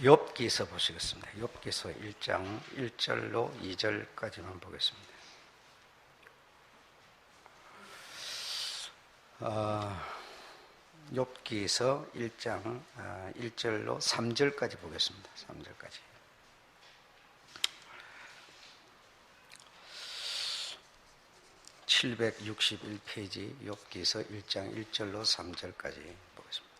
욥기서 보시겠습니다. 욥기서 1장 1절로 2절까지만 보겠습니다. 욥기서 1장 1절로 3절까지 보겠습니다. 3절까지. (761페이지) 욥기서 1장 1절로 3절까지 보겠습니다.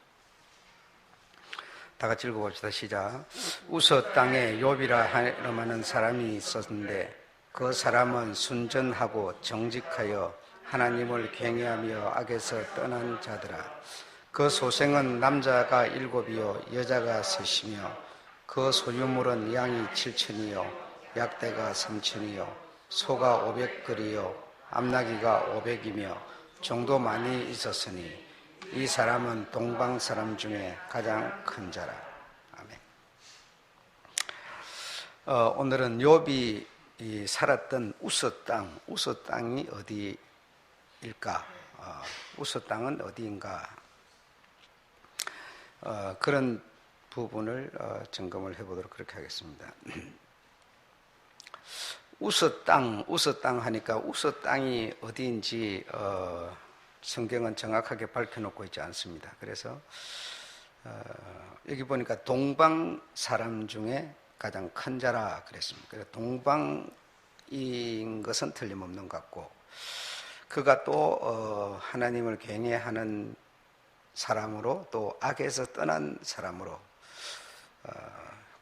다 같이 읽어봅시다. 시작. 우서 땅에 욥이라 하는 사람이 있었는데 그 사람은 순전하고 정직하여 하나님을 경외하며 악에서 떠난 자더라. 그 소생은 남자가 7이요 여자가 3이며 그 소유물은 양이 7천이요 약대가 3천이요 소가 500그리요 암나귀가 500이며 종도 많이 있었으니 이 사람은 동방 사람 중에 가장 큰 자라. 아멘. 오늘은 욥이 살았던 우서 땅이 어디일까? 우서 땅은 어디인가? 그런 부분을 점검을 해보도록 그렇게 하겠습니다. 우서 땅 하니까 우서 땅이 어디인지 성경은 정확하게 밝혀놓고 있지 않습니다. 그래서 여기 보니까 동방 사람 중에 가장 큰 자라 그랬습니다. 그래서 동방인 것은 틀림없는 것 같고 그가 또 하나님을 경외하는 사람으로 또 악에서 떠난 사람으로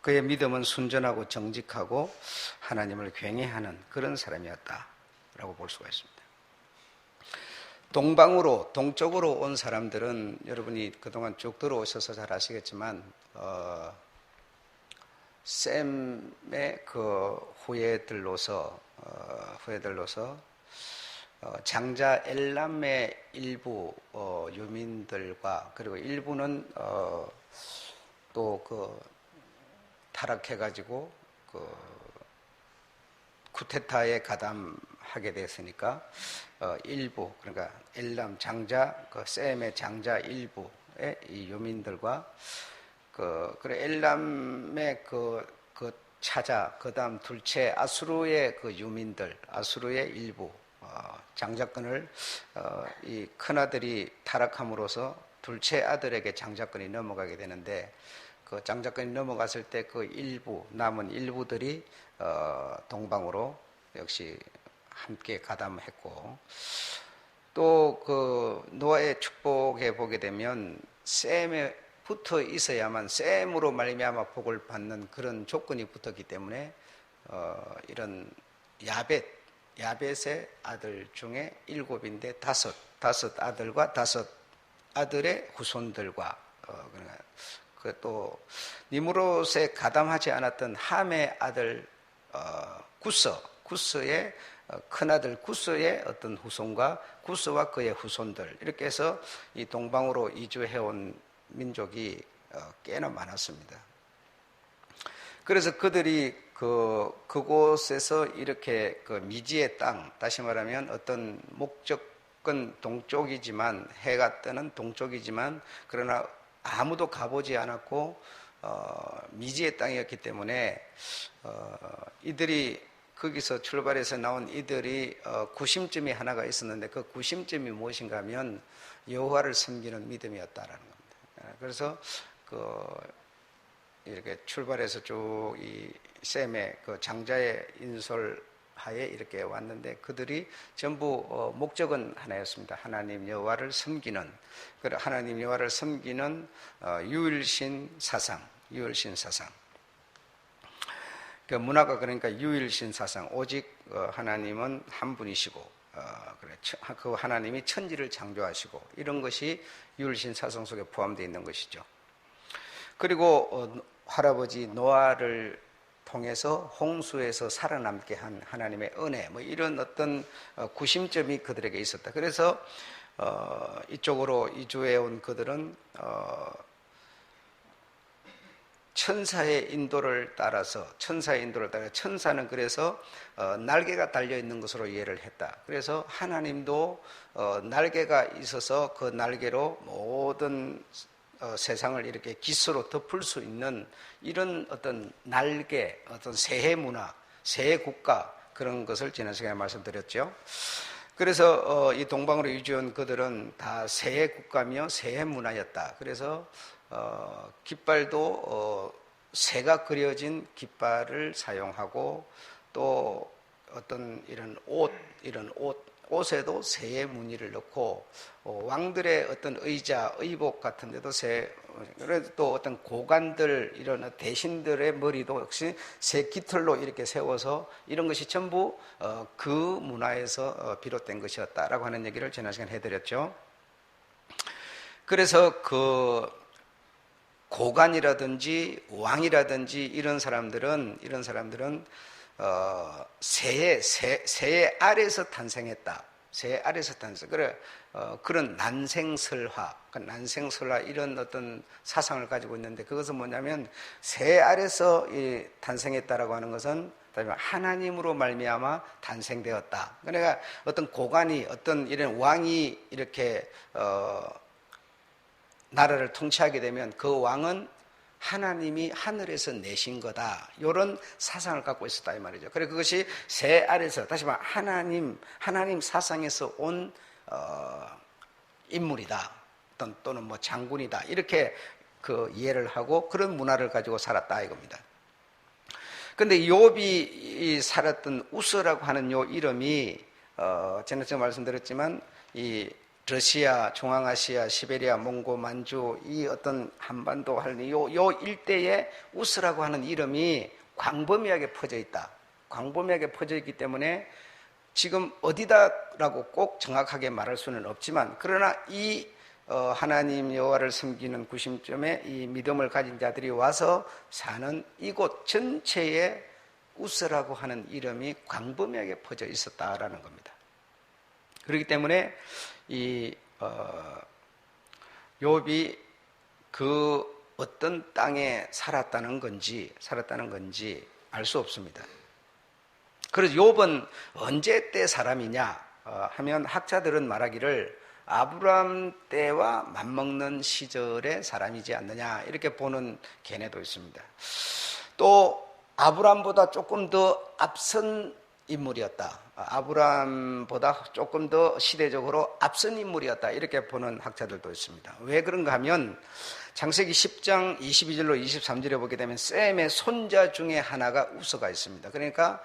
그의 믿음은 순전하고 정직하고 하나님을 경외하는 그런 사람이었다라고 볼 수가 있습니다. 동쪽으로 온 사람들은 여러분이 그동안 쭉 들어오셔서 잘 아시겠지만 셈의 그 후예들로서 장자 엘람의 일부 유민들과 그리고 일부는 또 그 타락해가지고 그 쿠데타에 가담하게 됐으니까 일부 그러니까 엘람 장자 그 셈의 장자 일부의 이 유민들과 그래 엘람의 그 차자 그다음 둘째 아수르의 그 유민들 아수르의 일부 장자권을 이 큰아들이 타락함으로써 둘째 아들에게 장자권이 넘어가게 되는데 그 장자권이 넘어갔을 때 그 남은 일부들이 동방으로 역시 함께 가담했고 또 그 노아의 축복에 보게 되면 셈에 붙어 있어야만 셈으로 말미암아 복을 받는 그런 조건이 붙었기 때문에 이런 야벳의 아들 중에 7인데 다섯 아들과 5 아들의 후손들과 또 니므롯에 가담하지 않았던 함의 아들 구스의 큰아들 구스의 어떤 후손과 구스와 그의 후손들 이렇게 해서 이 동방으로 이주해온 민족이 꽤나 많았습니다. 그래서 그들이 그곳에서 이렇게 그 미지의 땅, 다시 말하면 어떤 목적은 동쪽이지만 해가 뜨는 동쪽이지만 그러나 아무도 가보지 않았고 미지의 땅이었기 때문에 이들이 거기서 출발해서 나온 이들이 구심점이 하나가 있었는데 그 구심점이 무엇인가 하면 여호와를 섬기는 믿음이었다라는 겁니다. 그래서 이렇게 출발해서 쭉 이 셈의 그 장자의 인솔하에 이렇게 왔는데 그들이 전부 목적은 하나였습니다. 하나님 여호와를 섬기는 하나님 여호와를 섬기는 유일신 사상. 그 문화가 그러니까 유일신 사상. 오직 하나님은 한 분이시고 그 하나님이 천지를 창조하시고 이런 것이 유일신 사상 속에 포함되어 있는 것이죠. 그리고 할아버지 노아를 통해서 홍수에서 살아남게 한 하나님의 은혜 뭐 이런 어떤 구심점이 그들에게 있었다. 그래서 이쪽으로 이주해 온 그들은 천사의 인도를 따라서 천사는 그래서 날개가 달려있는 것으로 이해를 했다. 그래서 하나님도 날개가 있어서 그 날개로 모든 세상을 이렇게 깃으로 덮을 수 있는 이런 어떤 날개, 어떤 세해 문화, 세해 국가 그런 것을 지난 시간에 말씀드렸죠. 그래서 이 동방으로 이주한 그들은 다 세해 국가며 세해 문화였다. 그래서 깃발도 새가 그려진 깃발을 사용하고 또 어떤 이런 옷에도 새의 무늬를 넣고 왕들의 어떤 의자, 의복 같은 데도 그래도 또 어떤 고관들, 이런 대신들의 머리도 역시 새 깃털로 이렇게 세워서 이런 것이 전부 그 문화에서 비롯된 것이었다라고 하는 얘기를 지난 시간에 해드렸죠. 그래서 그 고관이라든지 왕이라든지 이런 사람들은 새 아래에서 탄생했다. 새 아래에서 탄생. 그래 그런 난생설화 이런 어떤 사상을 가지고 있는데 그것은 뭐냐면 새 아래에서 탄생했다라고 하는 것은 하나님으로 말미암아 탄생되었다. 그러니까 어떤 고관이 어떤 이런 왕이 이렇게 나라를 통치하게 되면 그 왕은 하나님이 하늘에서 내신 거다. 이런 사상을 갖고 있었다 이 말이죠. 그래서 그것이 새 아래에서 다시 말해 하나님 사상에서 온 인물이다. 또는 뭐 장군이다. 이렇게 그 이해를 하고 그런 문화를 가지고 살았다 이겁니다. 그런데 욥이 살았던 우스라고 하는 요 이름이 지난주에 말씀드렸지만 이 러시아, 중앙아시아, 시베리아, 몽고, 만주 이 어떤 한반도 요 일대에 우스라고 하는 이름이 광범위하게 퍼져 있다. 광범위하게 퍼져 있기 때문에 지금 어디다라고 꼭 정확하게 말할 수는 없지만 그러나 이 하나님 여호와를 섬기는 구심점에 이 믿음을 가진 자들이 와서 사는 이곳 전체에 우스라고 하는 이름이 광범위하게 퍼져 있었다라는 겁니다. 그렇기 때문에 이 욥이 그 어떤 땅에 살았다는 건지 알 수 없습니다. 그래서 욥은 언제 때 사람이냐 하면 학자들은 말하기를 아브람 때와 맞먹는 시절의 사람이지 않느냐 이렇게 보는 견해도 있습니다. 또 아브람보다 조금 더 앞선 인물이었다. 아브람보다 조금 더 시대적으로 앞선 인물이었다. 이렇게 보는 학자들도 있습니다. 왜 그런가 하면 창세기 10장 22절로 23절에 보게 되면 셈의 손자 중에 하나가 우스가 있습니다. 그러니까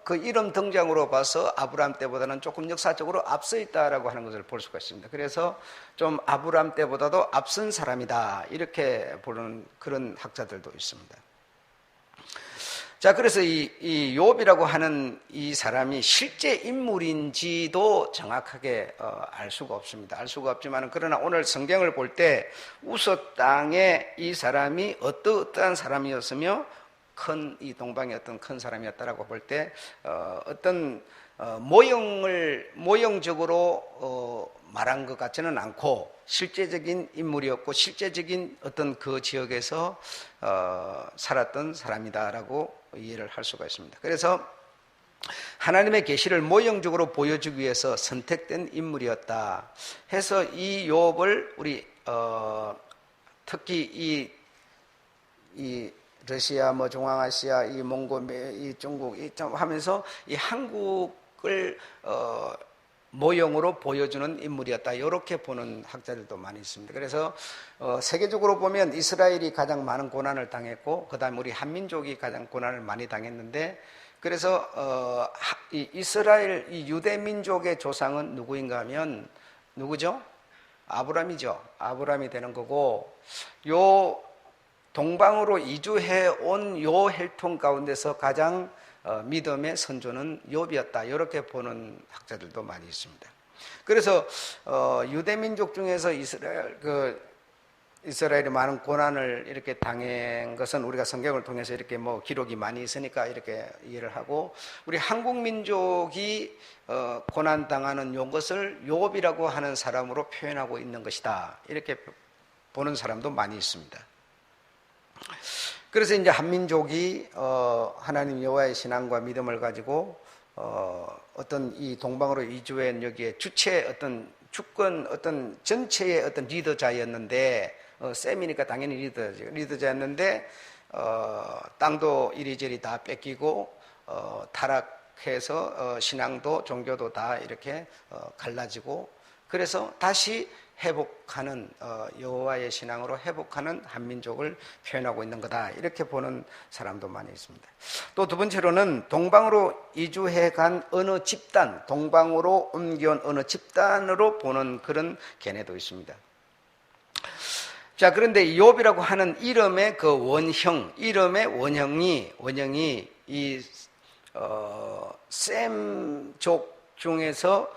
그 이름 등장으로 봐서 아브람 때보다는 조금 역사적으로 앞서 있다라고 하는 것을 볼 수가 있습니다. 그래서 좀 아브람 때보다도 앞선 사람이다. 이렇게 보는 그런 학자들도 있습니다. 자, 그래서 이 욥이라고 하는 이 사람이 실제 인물인지도 정확하게 알 수가 없습니다. 알 수가 없지만 그러나 오늘 성경을 볼 때 우스 땅에 이 사람이 어떠한 사람이었으며 이 동방의 어떤 큰 사람이었다라고 볼 때 어떤 모형적으로 말한 것 같지는 않고 실제적인 인물이었고 실제적인 어떤 그 지역에서 살았던 사람이다라고 이해를 할 수가 있습니다. 그래서 하나님의 계시를 모형적으로 보여주기 위해서 선택된 인물이었다 해서 이 욥을 우리 특히 이 러시아, 중앙아시아, 이 몽고, 이 중국, 하면서 이 한국을 모형으로 보여주는 인물이었다. 이렇게 보는 학자들도 많이 있습니다. 그래서 세계적으로 보면 이스라엘이 가장 많은 고난을 당했고, 그다음 우리 한민족이 가장 고난을 많이 당했는데, 그래서 이 이스라엘, 이 유대 민족의 조상은 누구인가 하면 누구죠? 아브람이죠. 아브람이 되는 거고, 요 동방으로 이주해 온 요 혈통 가운데서 가장 믿음의 선조는 욥이었다. 이렇게 보는 학자들도 많이 있습니다. 그래서 유대 민족 중에서 이스라엘이 많은 고난을 이렇게 당한 것은 우리가 성경을 통해서 이렇게 기록이 많이 있으니까 이렇게 이해를 하고, 우리 한국 민족이 고난 당하는 요것을 욥이라고 하는 사람으로 표현하고 있는 것이다. 이렇게 보는 사람도 많이 있습니다. 그래서 이제 한민족이 하나님 여호와의 신앙과 믿음을 가지고 어떤 이 동방으로 이주한 여기에 주권 어떤 전체의 어떤 리더자였는데 셈이니까 당연히 리더자였는데 땅도 이리저리 다 뺏기고 타락해서 신앙도 종교도 다 이렇게 갈라지고, 그래서 다시 회복하는 여호와의 신앙으로 회복하는 한민족을 표현하고 있는 거다, 이렇게 보는 사람도 많이 있습니다. 또 두 번째로는 동방으로 이주해 간 어느 집단, 동방으로 옮겨온 어느 집단으로 보는 그런 견해도 있습니다. 자, 그런데 욥이라고 하는 이름의 그 원형, 이름의 원형이 이 셈족 중에서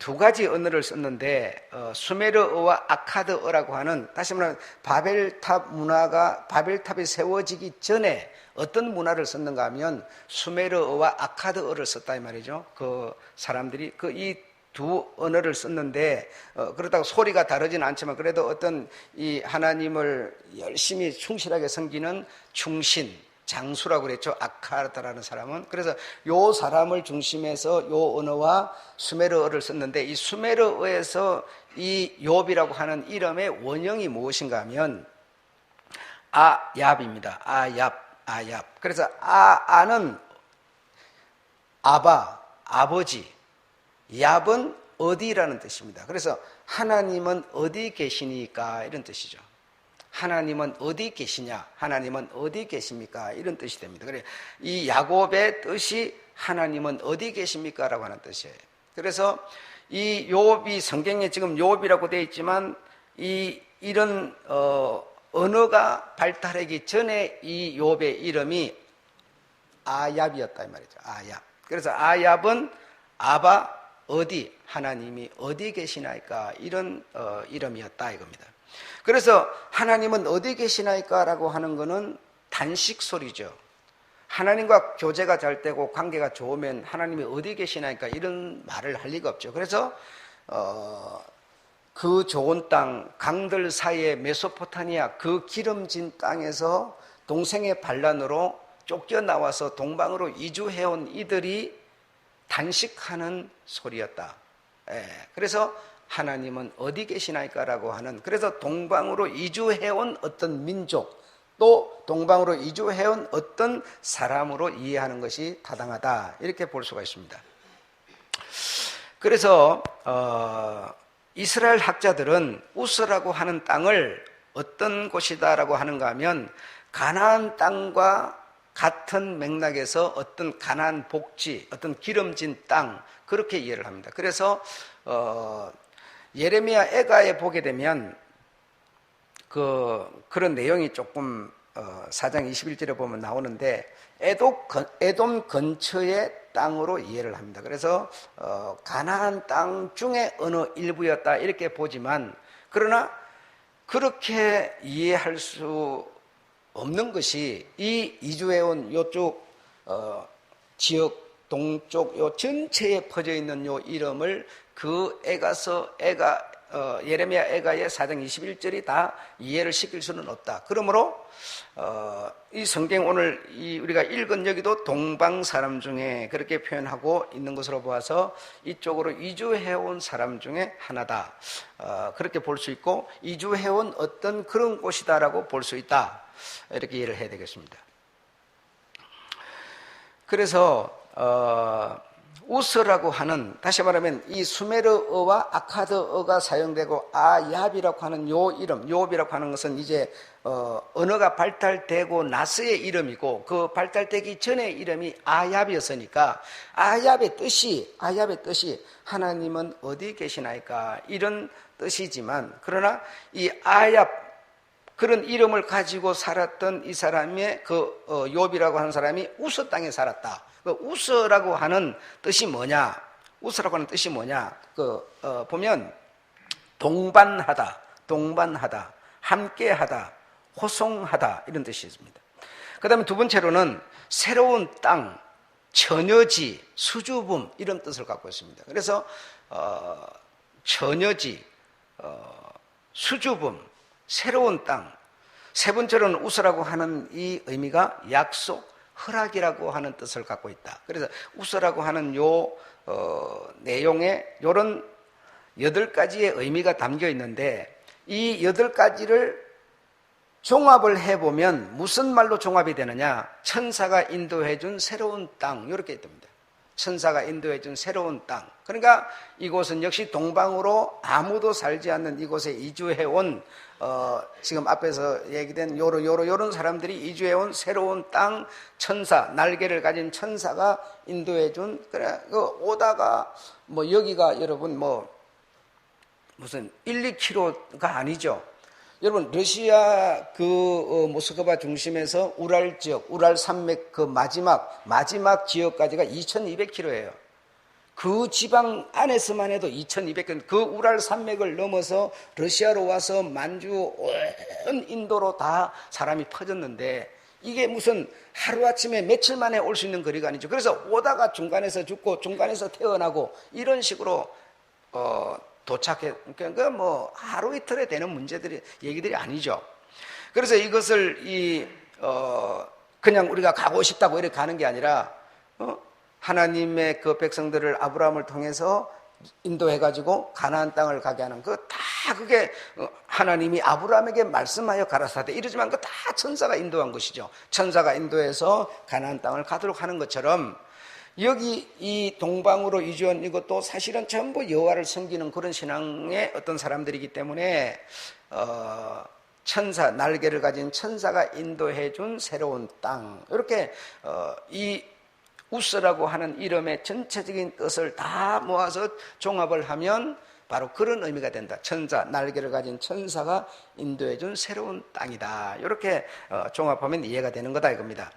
두 가지 언어를 썼는데 수메르어와 아카드어라고 하는, 다시 말하면 바벨탑 문화가, 바벨탑이 세워지기 전에 어떤 문화를 썼는가 하면 수메르어와 아카드어를 썼다 이 말이죠. 그 사람들이 이 두 언어를 썼는데 그렇다고 소리가 다르지는 않지만 그래도 어떤 이 하나님을 열심히 충실하게 섬기는 충신, 장수라고 그랬죠. 아카르다라는 사람은. 그래서 요 사람을 중심해서 요 언어와 수메르어를 썼는데, 이 수메르어에서 이 욥이라고 하는 이름의 원형이 무엇인가 하면 아얍입니다. 아얍. 그래서 아는 아바, 아버지, 얍은 어디라는 뜻입니다. 그래서 하나님은 어디 계시니까, 이런 뜻이죠. 하나님은 어디 계시냐, 하나님은 어디 계십니까, 이런 뜻이 됩니다. 그래, 이 야곱의 뜻이 하나님은 어디 계십니까 라고 하는 뜻이에요. 그래서 이 욥이 성경에 지금 욥이라고 되어 있지만 이런 언어가 발달하기 전에 이 욥의 이름이 아얍이었다 이 말이죠. 아얍. 그래서 아얍은 아바, 어디, 하나님이 어디 계시나이까, 이런 이름이었다 이겁니다. 그래서 하나님은 어디 계시나이까 라고 하는 것은 단식 소리죠. 하나님과 교제가 잘 되고 관계가 좋으면 하나님이 어디 계시나이까 이런 말을 할 리가 없죠. 그래서 그 좋은 땅, 강들 사이에 메소포타미아 그 기름진 땅에서 동생의 반란으로 쫓겨나와서 동방으로 이주해온 이들이 단식하는 소리였다. 그래서 하나님은 어디 계시나이까 라고 하는, 그래서 동방으로 이주해온 어떤 민족, 또 동방으로 이주해온 어떤 사람으로 이해하는 것이 타당하다, 이렇게 볼 수가 있습니다. 그래서 이스라엘 학자들은 우스라고 하는 땅을 어떤 곳이다라고 하는가 하면 가나안 땅과 같은 맥락에서 어떤 가나안 복지, 어떤 기름진 땅, 그렇게 이해를 합니다. 그래서 예레미야 애가에 보게 되면 그런 내용이 조금 4장 21절에 보면 나오는데 에돔 근처의 땅으로 이해를 합니다. 그래서 가나안 땅 중에 어느 일부였다 이렇게 보지만, 그러나 그렇게 이해할 수 없는 것이 이 이주해온 요쪽 지역 동쪽 요 전체에 퍼져 있는 요 이름을 그 예레미야 애가의 4장 21절이 다 이해를 시킬 수는 없다. 그러므로 이 성경 오늘 우리가 읽은 여기도 동방 사람 중에 그렇게 표현하고 있는 것으로 보아서 이쪽으로 이주해온 사람 중에 하나다, 그렇게 볼 수 있고 이주해온 어떤 그런 곳이다라고 볼 수 있다, 이렇게 이해를 해야 되겠습니다. 그래서 우스라고 하는, 다시 말하면 이 수메르어와 아카드어가 사용되고 아얍이라고 하는 요 이름, 욥이라고 하는 것은 이제 언어가 발달되고 나서의 이름이고, 그 발달되기 전의 이름이 아얍이었으니까 아얍의 뜻이 하나님은 어디 계시나이까, 이런 뜻이지만, 그러나 이 아얍, 그런 이름을 가지고 살았던 이 사람의 욥이라고 하는 사람이 우스 땅에 살았다. 우스라고 하는 뜻이 뭐냐? 우스라고 하는 뜻이 뭐냐? 보면 동반하다, 함께하다, 호송하다, 이런 뜻이 있습니다. 그 다음에 두 번째로는 새로운 땅, 처녀지, 수주분, 이런 뜻을 갖고 있습니다. 그래서 처녀지, 수주분, 새로운 땅. 세 번째로는 우스라고 하는 이 의미가 약속, 허락이라고 하는 뜻을 갖고 있다. 그래서 우스라고 하는 내용에 이런 8가지의 의미가 담겨 있는데, 이 8가지를 종합을 해보면 무슨 말로 종합이 되느냐? 천사가 인도해준 새로운 땅, 이렇게 됩니다. 천사가 인도해준 새로운 땅. 그러니까 이곳은 역시 동방으로 아무도 살지 않는 이곳에 이주해온 지금 앞에서 얘기된 요런 사람들이 이주해온 새로운 땅, 천사, 날개를 가진 천사가 인도해준, 그래, 오다가 여기가 여러분 무슨 1, 2km가 아니죠. 여러분, 러시아 모스크바 중심에서 우랄 지역, 우랄 산맥 마지막 지역까지가 2200km예요. 그 지방 안에서만 해도 2200km, 그 우랄 산맥을 넘어서 러시아로 와서 만주, 온 인도로 다 사람이 퍼졌는데, 이게 무슨 하루아침에 며칠 만에 올 수 있는 거리가 아니죠. 그래서 오다가 중간에서 죽고, 중간에서 태어나고, 이런 식으로, 도착해, 그러니까 하루 이틀에 되는 얘기들이 아니죠. 그래서 이것을 그냥 우리가 가고 싶다고 이렇게 가는 게 아니라, 하나님의 그 백성들을 아브라함을 통해서 인도해가지고 가나안 땅을 가게 하는 그게 하나님이 아브라함에게 말씀하여 가라사대 이러지만 다 천사가 인도한 것이죠. 천사가 인도해서 가나안 땅을 가도록 하는 것처럼 여기 이 동방으로 이주한 이것도 사실은 전부 여호와를 섬기는 그런 신앙의 어떤 사람들이기 때문에 천사, 날개를 가진 천사가 인도해 준 새로운 땅, 이렇게 이 우스라고 하는 이름의 전체적인 뜻을 다 모아서 종합을 하면 바로 그런 의미가 된다. 천사, 날개를 가진 천사가 인도해 준 새로운 땅이다. 이렇게 종합하면 이해가 되는 거다 이겁니다.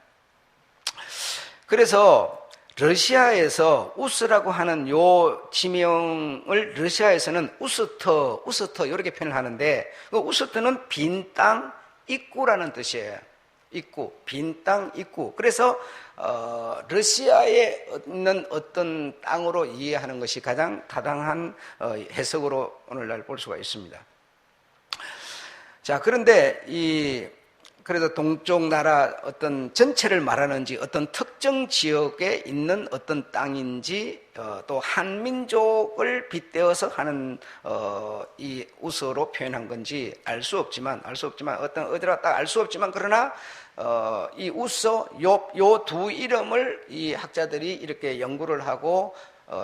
그래서 러시아에서 우스라고 하는 요 지명을 러시아에서는 우스터 이렇게 표현을 하는데, 그 우스터는 빈 땅, 입구라는 뜻이에요. 입구, 빈 땅, 입구. 그래서 러시아에 있는 어떤 땅으로 이해하는 것이 가장 타당한 해석으로 오늘날 볼 수가 있습니다. 자, 그런데 그래서 동쪽 나라 어떤 전체를 말하는지 어떤 특정 지역에 있는 어떤 땅인지 또 한민족을 빗대어서 하는 이 우서로 표현한 건지 알 수 없지만 어디라 딱 알 수 없지만 그러나 이 우서 요 두 이름을 이 학자들이 이렇게 연구를 하고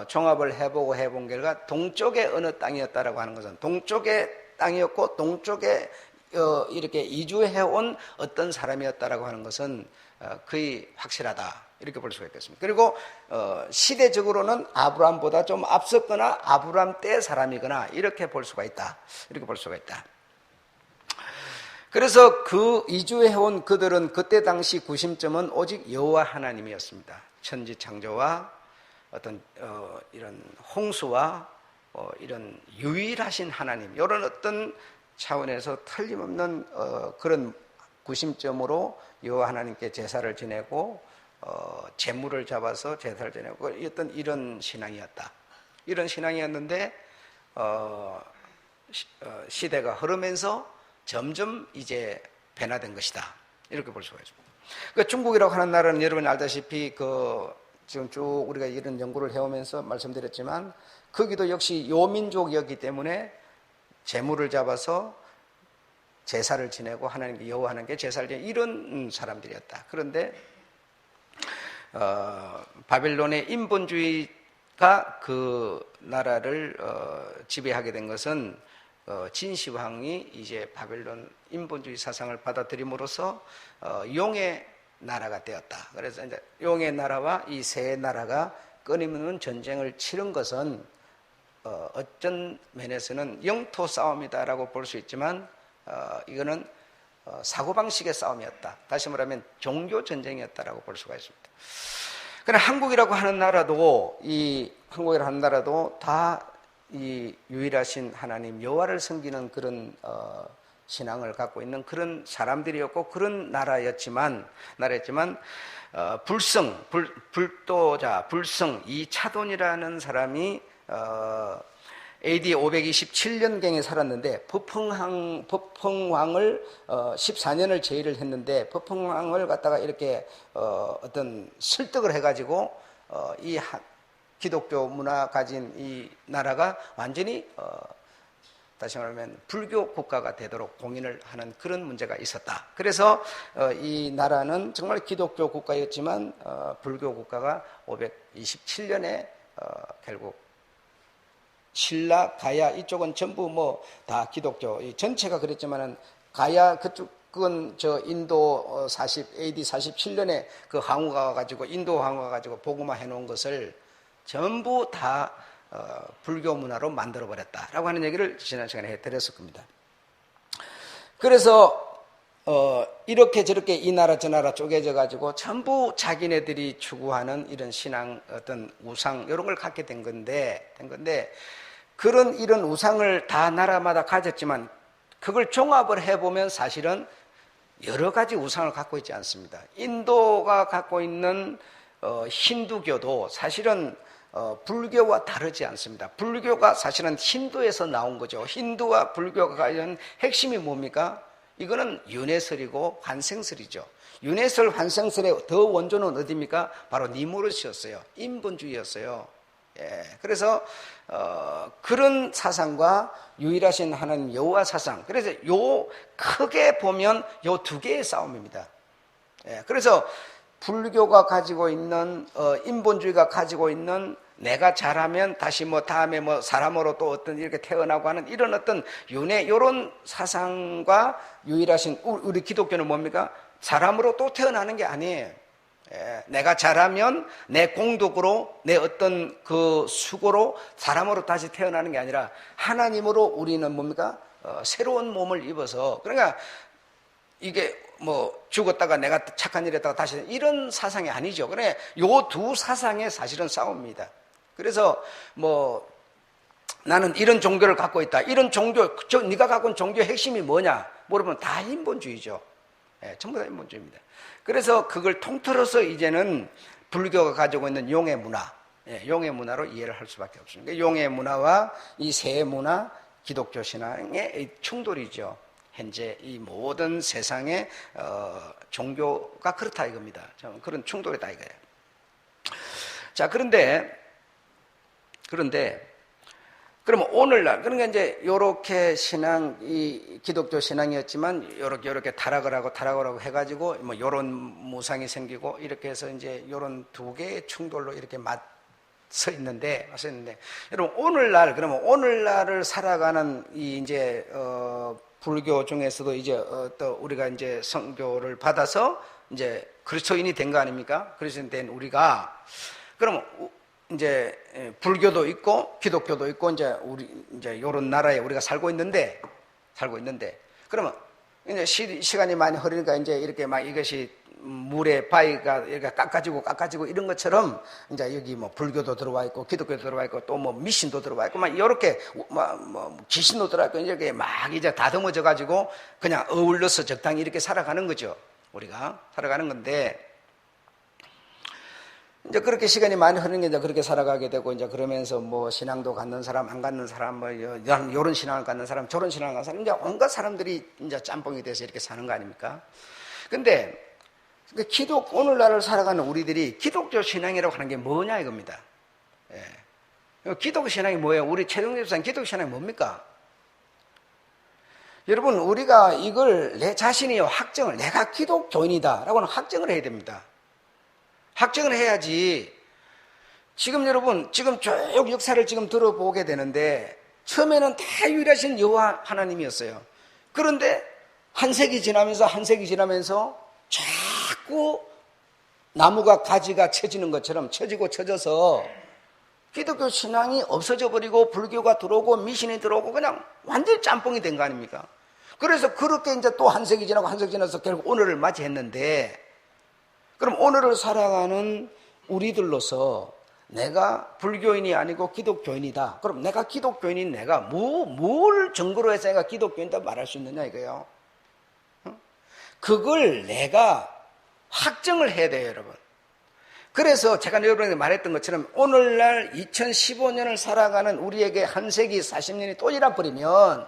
종합을 해본 결과 동쪽의 어느 땅이었다라고 하는 것은 동쪽의 땅이었고 동쪽에 이렇게 이주해온 어떤 사람이었다라고 하는 것은 거의 확실하다 이렇게 볼 수가 있겠습니다. 그리고 시대적으로는 아브라함보다 좀 앞섰거나 아브라함 때 사람이거나 이렇게 볼 수가 있다. 그래서 그 이주해온 그들은 그때 당시 구심점은 오직 여호와 하나님이었습니다. 천지 창조와 어떤 이런 홍수와 이런 유일하신 하나님, 이런 어떤 차원에서 틀림없는 그런 구심점으로 여호와 하나님께 제사를 지내고 제물을 잡아서 제사를 지내고 어떤 이런 신앙이었다. 이런 신앙이었는데 시대가 흐르면서 점점 이제 변화된 것이다. 이렇게 볼 수가 있습니다. 그러니까 중국이라고 하는 나라는 여러분이 알다시피 지금 쭉 우리가 이런 연구를 해오면서 말씀드렸지만 거기도 역시 요민족이었기 때문에 제물을 잡아서 제사를 지내고 하나님께 여호와 하나님께 제사를 지내고 이런 사람들이었다. 그런데 바벨론의 인본주의가 그 나라를 지배하게 된 것은 진시황이 이제 바벨론 인본주의 사상을 받아들임으로써 용의 나라가 되었다. 그래서 이제 용의 나라와 이 세 나라가 끊임없는 전쟁을 치른 것은 어떤 면에서는 영토 싸움이다라고 볼 수 있지만 이거는 사고방식의 싸움이었다. 다시 말하면 종교 전쟁이었다라고 볼 수가 있습니다. 그러나 한국이라고 하는 나라도 다 이 유일하신 하나님 여호와를 섬기는 그런 신앙을 갖고 있는 그런 사람들이었고 그런 나라였지만 불성 이차돈이라는 사람이 AD 527년경에 살았는데 법흥왕을 14년을 제의를 했는데 법흥왕을 갖다가 이렇게 어떤 설득을 해가지고 기독교 문화 가진 이 나라가 완전히 다시 말하면 불교 국가가 되도록 공인을 하는 그런 문제가 있었다. 그래서 이 나라는 정말 기독교 국가였지만 불교 국가가 527년에 결국 신라, 가야 이쪽은 전부 뭐 다 기독교, 전체가 그랬지만은 가야 그건 저 인도 40 AD 47년에 그 항우가 와가지고 인도 항우가 와가지고 복음화 해놓은 것을 전부 다 불교 문화로 만들어 버렸다라고 하는 얘기를 지난 시간에 해드렸을 겁니다. 그래서 이렇게 저렇게 이 나라 저 나라 쪼개져 가지고 전부 자기네들이 추구하는 이런 신앙 어떤 우상 이런 걸 갖게 된 건데 이런 우상을 다 나라마다 가졌지만 그걸 종합을 해보면 사실은 여러 가지 우상을 갖고 있지 않습니다. 인도가 갖고 있는 힌두교도 사실은 불교와 다르지 않습니다. 불교가 사실은 힌두에서 나온 거죠. 힌두와 불교가 관련 핵심이 뭡니까? 이거는 윤회설이고 환생설이죠. 윤회설, 환생설의 더 원조는 어디입니까? 바로 니무르스였어요. 인본주의였어요. 예, 그래서 그런 사상과 유일하신 하나님 여호와 사상. 그래서 크게 보면 요 두 개의 싸움입니다. 예, 그래서 불교가 가지고 있는 인본주의가 가지고 있는 내가 잘하면 다시 뭐 다음에 뭐 사람으로 또 어떤 이렇게 태어나고 하는 이런 어떤 윤회 이런 사상과 유일하신 우리 기독교는 뭡니까? 사람으로 또 태어나는 게 아니에요. 예, 내가 잘하면 내 공덕으로 내 어떤 그 수고로 사람으로 다시 태어나는 게 아니라 하나님으로 우리는 뭡니까? 새로운 몸을 입어서 그러니까 이게 뭐 죽었다가 내가 착한 일 했다가 다시 이런 사상이 아니죠. 그래 요 두 사상의 사실은 싸움입니다. 그래서 뭐 나는 이런 종교를 갖고 있다. 이런 종교, 네가 갖고 있는 종교의 핵심이 뭐냐? 물어보면 다 인본주의죠. 예, 전부 다 인본주의입니다. 그래서 그걸 통틀어서 이제는 불교가 가지고 있는 용의 문화, 용의 문화로 이해를 할 수밖에 없습니다. 용의 문화와 이 세 문화, 기독교 신앙의 충돌이죠. 현재 이 모든 세상의 종교가 그렇다 이겁니다. 그런 충돌이다 이거예요. 자, 그런데 그러면 오늘날 그러니까 이제 요렇게 이 기독교 신앙이었지만 요렇게 타락을 하고 해가지고 뭐 요런 무상이 생기고 이렇게 해서 이제 요런 두 개의 충돌로 이렇게 맞서 있는데 여러분 오늘날을 살아가는 이 이제 불교 중에서도 이제 또 우리가 이제 성교를 받아서 이제 그리스도인이 된 거 아닙니까? 그리스도인 된 우리가 그러면 이제 불교도 있고 기독교도 있고 이제 요런 나라에 우리가 살고 있는데 그러면 이제 시간이 많이 흐르니까 이제 이렇게 막 이것이 물에 바위가 이렇게 깎아지고 이런 것처럼 이제 여기 뭐 불교도 들어와 있고 기독교도 들어와 있고 또 뭐 미신도 들어와 있고 막 이렇게 뭐 귀신도 들어와 있고 이렇게 막 이제 다듬어져 가지고 그냥 어울려서 적당히 이렇게 살아가는 거죠. 우리가 살아가는 건데 이제 그렇게 시간이 많이 흐르는 게 이제 그렇게 살아가게 되고 이제 그러면서 뭐 신앙도 갖는 사람 안 갖는 사람 뭐 요런 신앙을 갖는 사람 저런 신앙을 갖는 사람 이제 온갖 사람들이 이제 짬뽕이 돼서 이렇게 사는 거 아닙니까? 근데 오늘날을 살아가는 우리들이 기독교 신앙이라고 하는 게 뭐냐 이겁니다. 예. 기독교 신앙이 뭐예요? 우리 최동재 집사님 기독교 신앙이 뭡니까? 여러분 우리가 이걸 내 자신이 확정을 내가 기독교인이다라고는 확정을 해야 됩니다. 확정을 해야지. 지금 여러분 지금 쭉 역사를 지금 들어보게 되는데 처음에는 다 유일하신 여호와 하나님이었어요. 그런데 한 세기 지나면서 자꾸 나무가 가지가 처지는 것처럼 처져서 기독교 신앙이 없어져 버리고 불교가 들어오고 미신이 들어오고 그냥 완전 짬뽕이 된 거 아닙니까? 그래서 그렇게 이제 또 한 세기 지나서 결국 오늘을 맞이했는데 그럼 오늘을 살아가는 우리들로서 내가 불교인이 아니고 기독교인이다. 그럼 내가 기독교인인 내가 뭘 증거로 해서 내가 기독교인이다 말할 수 있느냐 이거예요. 그걸 내가 확정을 해야 돼요, 여러분. 그래서 제가 여러분에게 말했던 것처럼 오늘날 2015년을 살아가는 우리에게 한 세기 40년이 또 지나버리면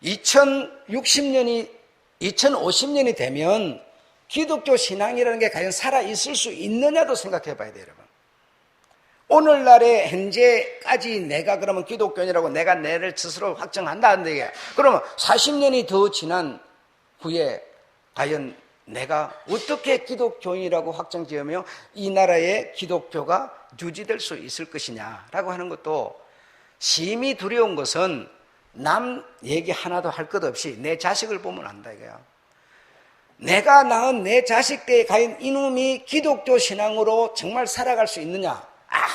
2050년이 되면 기독교 신앙이라는 게 과연 살아있을 수 있느냐도 생각해 봐야 돼요, 여러분. 오늘날에 현재까지 내가 그러면 기독교인이라고 내가 내를 스스로 확정한다는데, 이게 그러면 40년이 더 지난 후에 과연 내가 어떻게 기독교인이라고 확정 지으며 이 나라의 기독교가 유지될 수 있을 것이냐라고 하는 것도 심히 두려운 것은 남 얘기 하나도 할 것 없이 내 자식을 보면 안다 이거야. 내가 낳은 내 자식 때에 과연 이놈이 기독교 신앙으로 정말 살아갈 수 있느냐?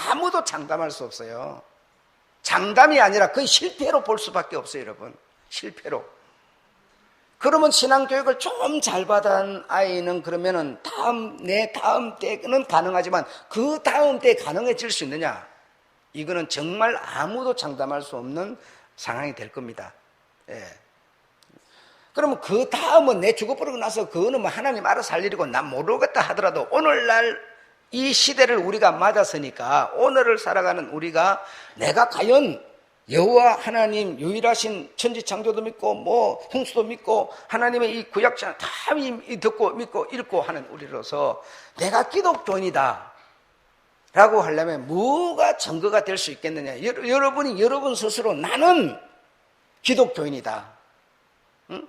아무도 장담할 수 없어요. 장담이 아니라 거의 실패로 볼 수밖에 없어요, 여러분. 실패로. 그러면 신앙교육을 좀 잘 받은 아이는 그러면은 내 다음 때는 가능하지만 그 다음 때 가능해질 수 있느냐? 이거는 정말 아무도 장담할 수 없는 상황이 될 겁니다. 예. 그러면 그 다음은 내 죽어버리고 나서 그거는 뭐 하나님 알아서 할 일이고 난 모르겠다 하더라도 오늘날 이 시대를 우리가 맞았으니까 오늘을 살아가는 우리가 내가 과연 여호와 하나님 유일하신 천지창조도 믿고 뭐 홍수도 믿고 하나님의 이 구약자 다 듣고 믿고 읽고 하는 우리로서 내가 기독교인이다 라고 하려면 뭐가 증거가 될 수 있겠느냐? 여러분이 여러분 스스로 나는 기독교인이다. 응?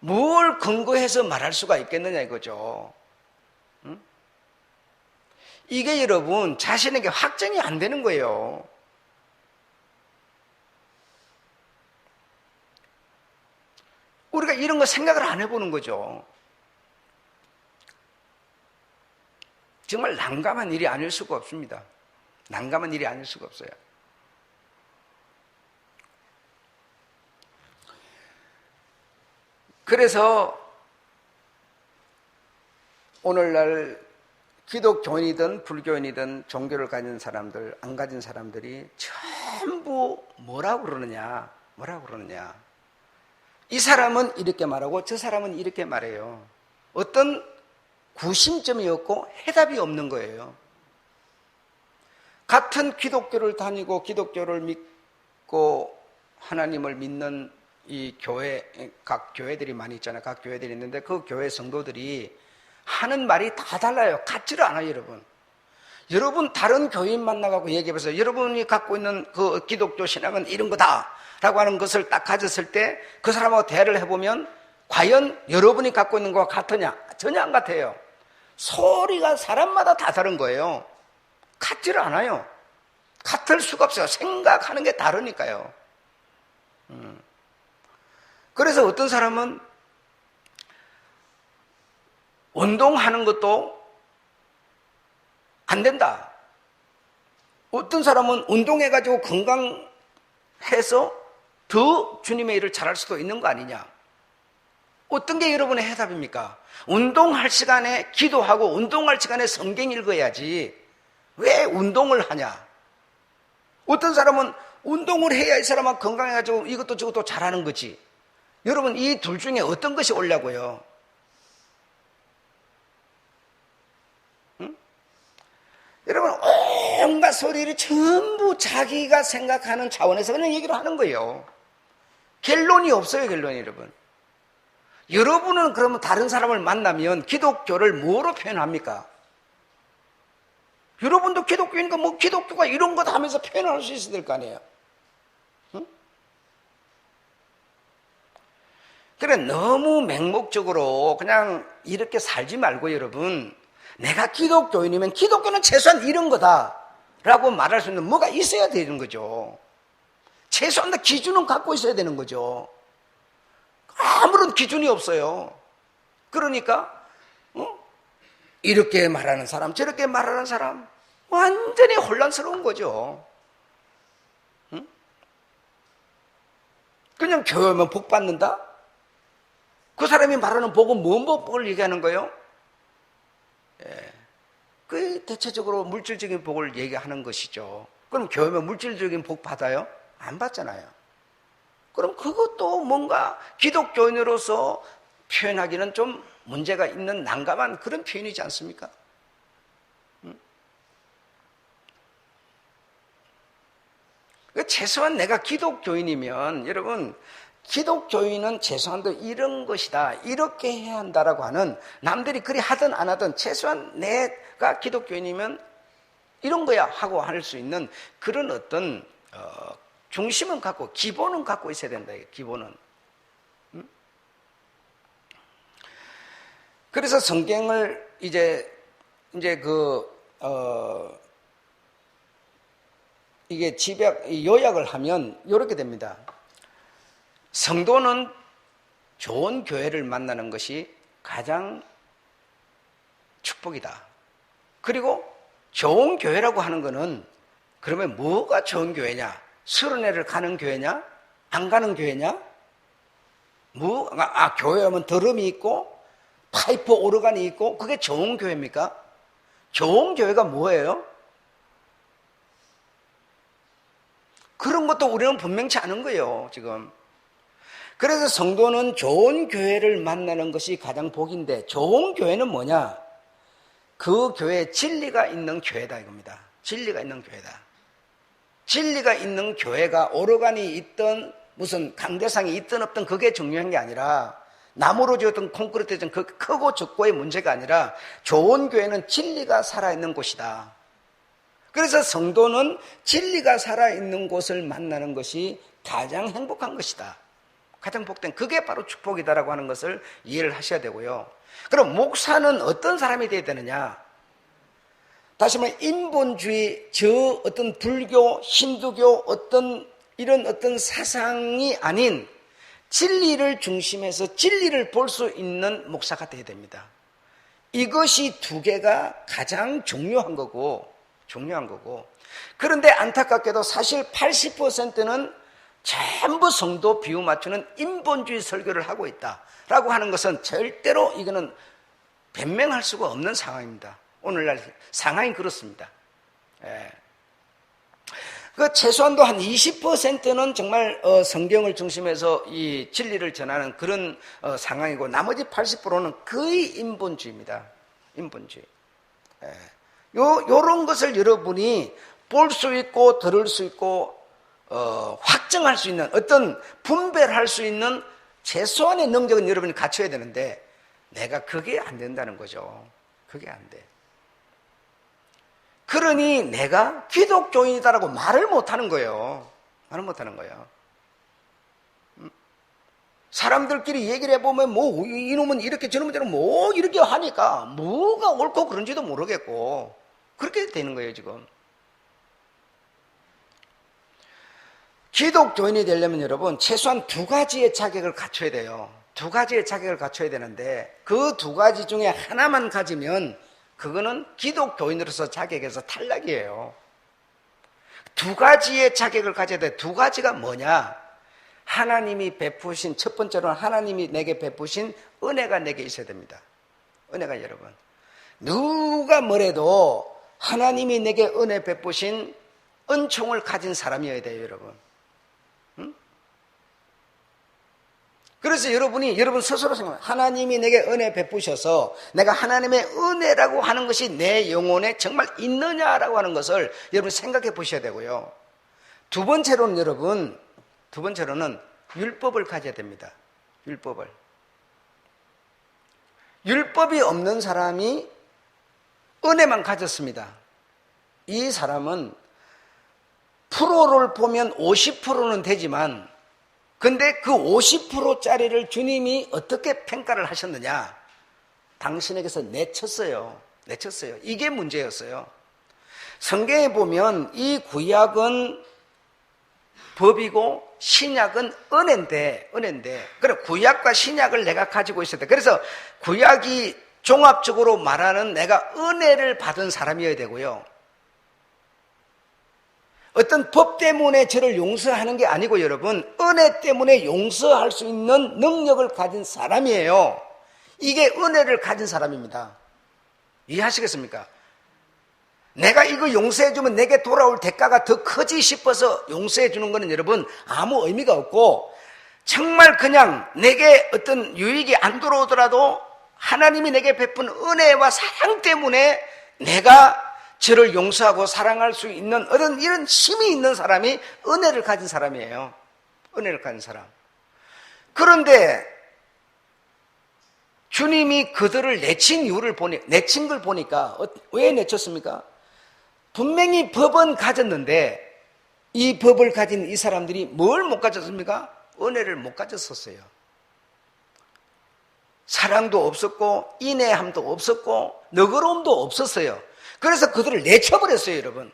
뭘 근거해서 말할 수가 있겠느냐 이거죠. 응? 이게 여러분 자신에게 확정이 안 되는 거예요. 우리가 이런 거 생각을 안 해보는 거죠. 정말 난감한 일이 아닐 수가 없습니다. 난감한 일이 아닐 수가 없어요. 그래서 오늘날 기독교인이든 불교인이든 종교를 가진 사람들, 안 가진 사람들이 전부 뭐라고 그러느냐? 이 사람은 이렇게 말하고 저 사람은 이렇게 말해요. 어떤 구심점이 없고 해답이 없는 거예요. 같은 기독교를 다니고 기독교를 믿고 하나님을 믿는 이 교회, 각 교회들이 많이 있잖아요. 각 교회들이 있는데 그 교회 성도들이 하는 말이 다 달라요. 같지를 않아요, 여러분. 여러분 다른 교인 만나가고 얘기해보세요. 여러분이 갖고 있는 그 기독교 신앙은 이런 거다 라고 하는 것을 딱 가졌을 때 그 사람하고 대화를 해보면 과연 여러분이 갖고 있는 것과 같으냐? 전혀 안 같아요. 소리가 사람마다 다 다른 거예요. 같지를 않아요. 같을 수가 없어요. 생각하는 게 다르니까요. 그래서 어떤 사람은 운동하는 것도 안 된다. 어떤 사람은 운동해가지고 건강해서 더 주님의 일을 잘할 수도 있는 거 아니냐. 어떤 게 여러분의 해답입니까? 운동할 시간에 기도하고 운동할 시간에 성경 읽어야지 왜 운동을 하냐. 어떤 사람은 운동을 해야 이 사람은 건강해가지고 이것도 저것도 잘하는 거지. 여러분 이 둘 중에 어떤 것이 옳냐고요? 응? 여러분 온갖 소리를 전부 자기가 생각하는 차원에서 그냥 얘기를 하는 거예요. 결론이 없어요. 결론이 여러분. 여러분은 그러면 다른 사람을 만나면 기독교를 뭐로 표현합니까? 여러분도 기독교니까 뭐 기독교가 이런 거다 하면서 표현할 수 있어야 될 거 아니에요. 응? 그래 너무 맹목적으로 그냥 이렇게 살지 말고 여러분 내가 기독교인이면 기독교는 최소한 이런 거다 라고 말할 수 있는 뭐가 있어야 되는 거죠. 최소한 기준은 갖고 있어야 되는 거죠. 아무런 기준이 없어요. 그러니까 이렇게 말하는 사람 저렇게 말하는 사람 완전히 혼란스러운 거죠. 응? 그냥 교회만 복 받는다? 그 사람이 말하는 복은 뭔 복을 얘기하는 거예요? 예. 그 대체적으로 물질적인 복을 얘기하는 것이죠. 그럼 교회면 물질적인 복 받아요? 안 받잖아요. 그럼 그것도 뭔가 기독교인으로서 표현하기는 좀 문제가 있는 난감한 그런 표현이지 않습니까? 최소한 내가 기독교인이면 여러분 기독교인은 최소한도 이런 것이다 이렇게 해야 한다라고 하는 남들이 그리 하든 안 하든 최소한 내가 기독교인이면 이런 거야 하고 할 수 있는 그런 어떤 중심은 갖고 기본은 갖고 있어야 된다. 기본은. 그래서 성경을 이제 이게 요약을 하면 이렇게 됩니다. 성도는 좋은 교회를 만나는 것이 가장 축복이다. 그리고 좋은 교회라고 하는 거는 그러면 뭐가 좋은 교회냐? 수련회를 가는 교회냐? 안 가는 교회냐? 교회하면 드럼이 있고 파이프 오르간이 있고 그게 좋은 교회입니까? 좋은 교회가 뭐예요? 그런 것도 우리는 분명치 않은 거예요, 지금. 그래서 성도는 좋은 교회를 만나는 것이 가장 복인데, 좋은 교회는 뭐냐? 그 교회에 진리가 있는 교회다 이겁니다. 진리가 있는 교회다. 진리가 있는 교회가 오르간이 있든 무슨 강대상이 있든 없든 그게 중요한 게 아니라, 나무로 지었던 콘크리트 지은 그 크고 적고의 문제가 아니라 좋은 교회는 진리가 살아있는 곳이다. 그래서 성도는 진리가 살아있는 곳을 만나는 것이 가장 행복한 것이다. 가장 복된, 그게 바로 축복이다라고 하는 것을 이해를 하셔야 되고요. 그럼 목사는 어떤 사람이 되어야 되느냐? 다시 말해 인본주의, 저 어떤 불교, 힌두교 이런 어떤 사상이 아닌 진리를 중심해서 진리를 볼 수 있는 목사가 되어야 됩니다. 이것이 두 개가 가장 중요한 거고. 그런데 안타깝게도 사실 80%는 전부 성도 비유 맞추는 인본주의 설교를 하고 있다라고 하는 것은 절대로 이거는 변명할 수가 없는 상황입니다. 오늘날 상황이 그렇습니다. 그 최소한도 한 20%는 정말 성경을 중심해서 이 진리를 전하는 그런 상황이고, 나머지 80%는 거의 인본주의입니다. 인본주의. 요런 것을 여러분이 볼 수 있고 들을 수 있고 확정할 수 있는, 어떤 분별할 수 있는 최소한의 능력은 여러분이 갖춰야 되는데, 내가 그게 안 된다는 거죠. 그게 안 돼. 그러니 내가 기독교인이다라고 말을 못하는 거예요. 말을 못하는 거예요. 사람들끼리 얘기를 해보면 뭐 이놈은 이렇게 저놈은 저놈은 뭐 이렇게 하니까 뭐가 옳고 그런지도 모르겠고 그렇게 되는 거예요 지금. 기독교인이 되려면 여러분 최소한 두 가지의 자격을 갖춰야 돼요. 두 가지의 자격을 갖춰야 되는데 그 두 가지 중에 하나만 가지면 그거는 기독교인으로서 자격에서 탈락이에요. 두 가지의 자격을 가져야 돼. 두 가지가 뭐냐? 하나님이 베푸신, 첫 번째로는 하나님이 내게 베푸신 은혜가 내게 있어야 됩니다. 은혜가 여러분. 누가 뭐래도 하나님이 내게 은혜 베푸신 은총을 가진 사람이어야 돼요, 여러분. 응? 그래서 여러분 스스로 생각해요. 하나님이 내게 은혜 베푸셔서 내가 하나님의 은혜라고 하는 것이 내 영혼에 정말 있느냐라고 하는 것을 여러분 생각해 보셔야 되고요. 두 번째로는 율법을 가져야 됩니다. 율법이 없는 사람이 은혜만 가졌습니다. 이 사람은 프로를 보면 50%는 되지만 근데 그 50%짜리를 주님이 어떻게 평가를 하셨느냐? 당신에게서 내쳤어요. 이게 문제였어요. 성경에 보면 이 구약은 법이고 신약은 은혜인데 그래 구약과 신약을 내가 가지고 있어야 돼. 그래서 구약이 종합적으로 말하는 내가 은혜를 받은 사람이어야 되고요. 어떤 법 때문에 저를 용서하는 게 아니고 여러분 은혜 때문에 용서할 수 있는 능력을 가진 사람이에요. 이게 은혜를 가진 사람입니다. 이해하시겠습니까? 내가 이거 용서해주면 내게 돌아올 대가가 더 크지 싶어서 용서해주는 것은 여러분 아무 의미가 없고 정말 그냥 내게 어떤 유익이 안 들어오더라도 하나님이 내게 베푼 은혜와 사랑 때문에 내가 저를 용서하고 사랑할 수 있는 어떤 이런 힘이 있는 사람이 은혜를 가진 사람이에요. 은혜를 가진 사람. 그런데 주님이 그들을 내친 걸 보니까 왜 내쳤습니까? 분명히 법은 가졌는데 이 법을 가진 이 사람들이 뭘 못 가졌습니까? 은혜를 못 가졌었어요. 사랑도 없었고 인내함도 없었고 너그러움도 없었어요. 그래서 그들을 내쳐버렸어요, 여러분.